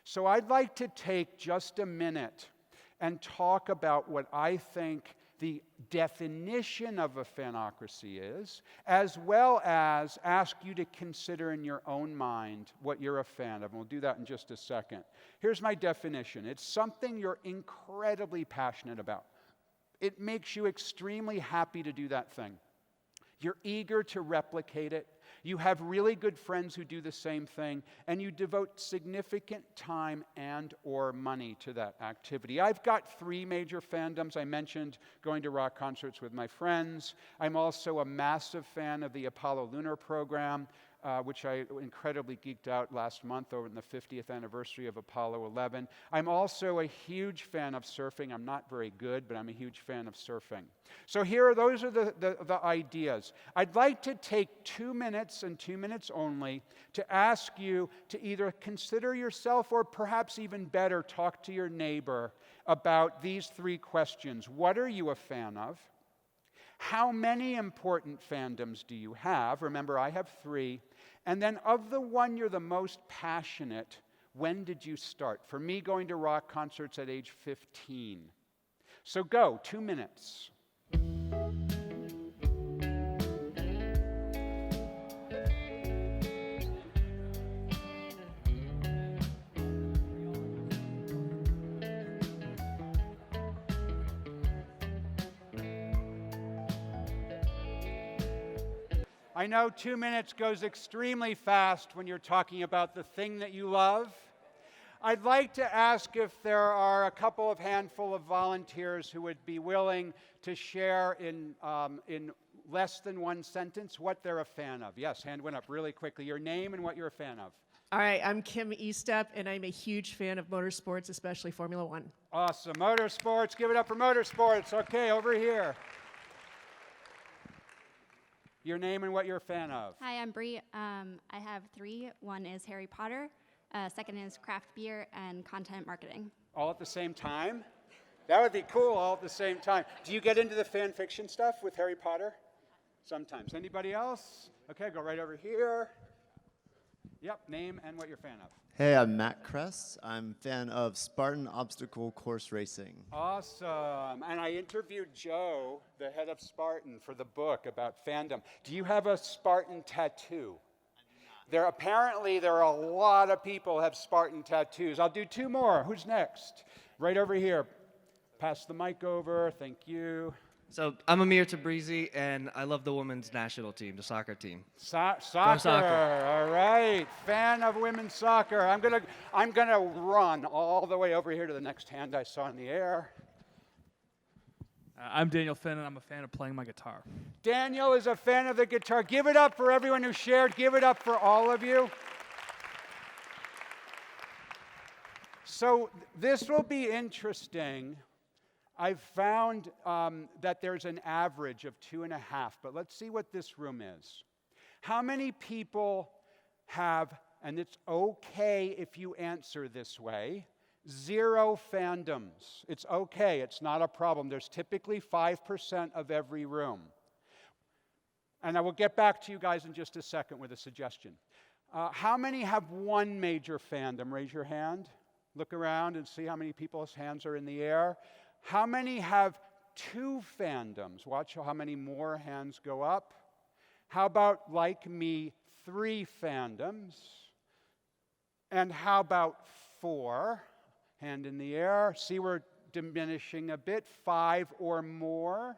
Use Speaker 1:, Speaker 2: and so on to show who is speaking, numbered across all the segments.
Speaker 1: So I'd like to take just a minute and talk about what I think the definition of a fanocracy is, as well as ask you to consider in your own mind what you're a fan of. And we'll do that in just a second. Here's my definition. It's something you're incredibly passionate about. It makes you extremely happy to do that thing. You're eager to replicate it. You have really good friends who do the same thing, and you devote significant time and or money to that activity. I've got 3 major fandoms. I mentioned going to rock concerts with my friends. I'm also a massive fan of the Apollo lunar program, which I incredibly geeked out last month over the 50th anniversary of Apollo 11. I'm also a huge fan of surfing. I'm not very good, but I'm a huge fan of surfing. So those are the ideas. I'd like to take 2 minutes and 2 minutes only to ask you to either consider yourself or perhaps even better, talk to your neighbor about these 3 questions. What are you a fan of? How many important fandoms do you have? Remember, I have 3. And then of the one you're the most passionate, when did you start? For me, going to rock concerts at age 15. So go, 2 minutes. I know 2 minutes goes extremely fast when you're talking about the thing that you love. I'd like to ask if there are a couple of handful of volunteers who would be willing to share in less than 1 sentence what they're a fan of. Yes, hand went up really quickly. Your name and what you're a fan of.
Speaker 2: All right, I'm Kim Estep, and I'm a huge fan of motorsports, especially Formula One.
Speaker 1: Awesome. Motorsports. Give it up for motorsports. Okay, over here. Your name and what you're a fan of.
Speaker 3: Hi, I'm Bree. I have 3. One is Harry Potter, second is craft beer, and content marketing.
Speaker 1: All at the same time? That would be cool, all at the same time. Do you get into the fan fiction stuff with Harry Potter? Sometimes. Anybody else? Okay, go right over here. Yep, name and what you're a fan of.
Speaker 4: Hey, I'm Matt Kress. I'm a fan of Spartan Obstacle Course Racing.
Speaker 1: Awesome. And I interviewed Joe, the head of Spartan, for the book about fandom. Do you have a Spartan tattoo? There are a lot of people who have Spartan tattoos. I'll do 2 more. Who's next? Right over here. Pass the mic over. Thank you.
Speaker 5: So I'm Amir Tabrizi, and I love the women's national team, the soccer team.
Speaker 1: Soccer.
Speaker 5: Soccer.
Speaker 1: All right. Fan of women's soccer. I'm gonna run all the way over here to the next hand I saw in the air.
Speaker 6: I'm Daniel Finn, and I'm a fan of playing my guitar.
Speaker 1: Daniel is a fan of the guitar. Give it up for everyone who shared. Give it up for all of you. So this will be interesting. I've found that there's an average of 2.5, but let's see what this room is. How many people have, and it's okay if you answer this way, 0 fandoms? It's okay, it's not a problem. There's typically 5% of every room. And I will get back to you guys in just a second with a suggestion. How many have 1 major fandom? Raise your hand. Look around and see how many people's hands are in the air. How many have 2 fandoms? Watch how many more hands go up. How about, like me, 3 fandoms? And how about 4? Hand in the air. See, we're diminishing a bit. 5 or more.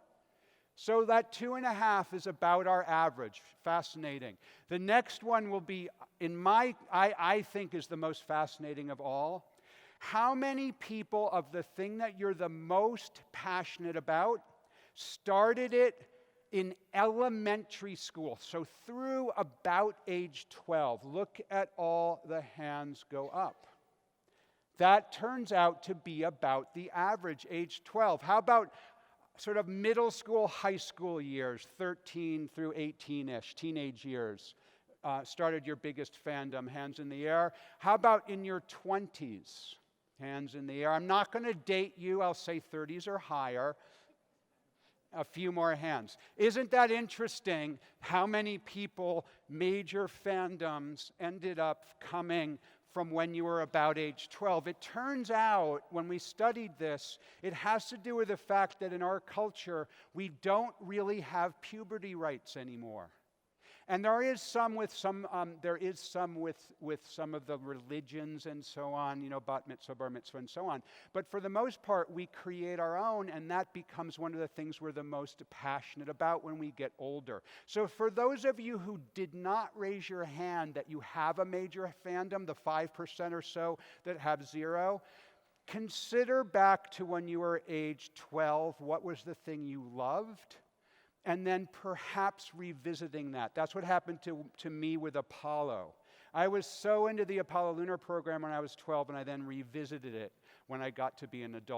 Speaker 1: So that 2.5 is about our average. Fascinating. The next one will be, I think is the most fascinating of all. How many people of the thing that you're the most passionate about started it in elementary school? So through about age 12. Look at all the hands go up. That turns out to be about the average, age 12. How about sort of middle school, high school years, 13 through 18-ish, teenage years? Started your biggest fandom, hands in the air. How about in your 20s? Hands in the air. I'm not going to date you. I'll say 30s or higher. A few more hands. Isn't that interesting how many people, major fandoms, ended up coming from when you were about age 12. It turns out, when we studied this, it has to do with the fact that in our culture, we don't really have puberty rights anymore. And there is some with some of the religions and so on, you know, bat mitzvah, bar mitzvah, and so on. But for the most part, we create our own, and that becomes one of the things we're the most passionate about when we get older. So for those of you who did not raise your hand that you have a major fandom, the 5% or so that have zero, consider back to when you were age 12, what was the thing you loved? And then perhaps revisiting that. That's what happened to me with Apollo. I was so into the Apollo lunar program when I was 12, and I then revisited it when I got to be an adult.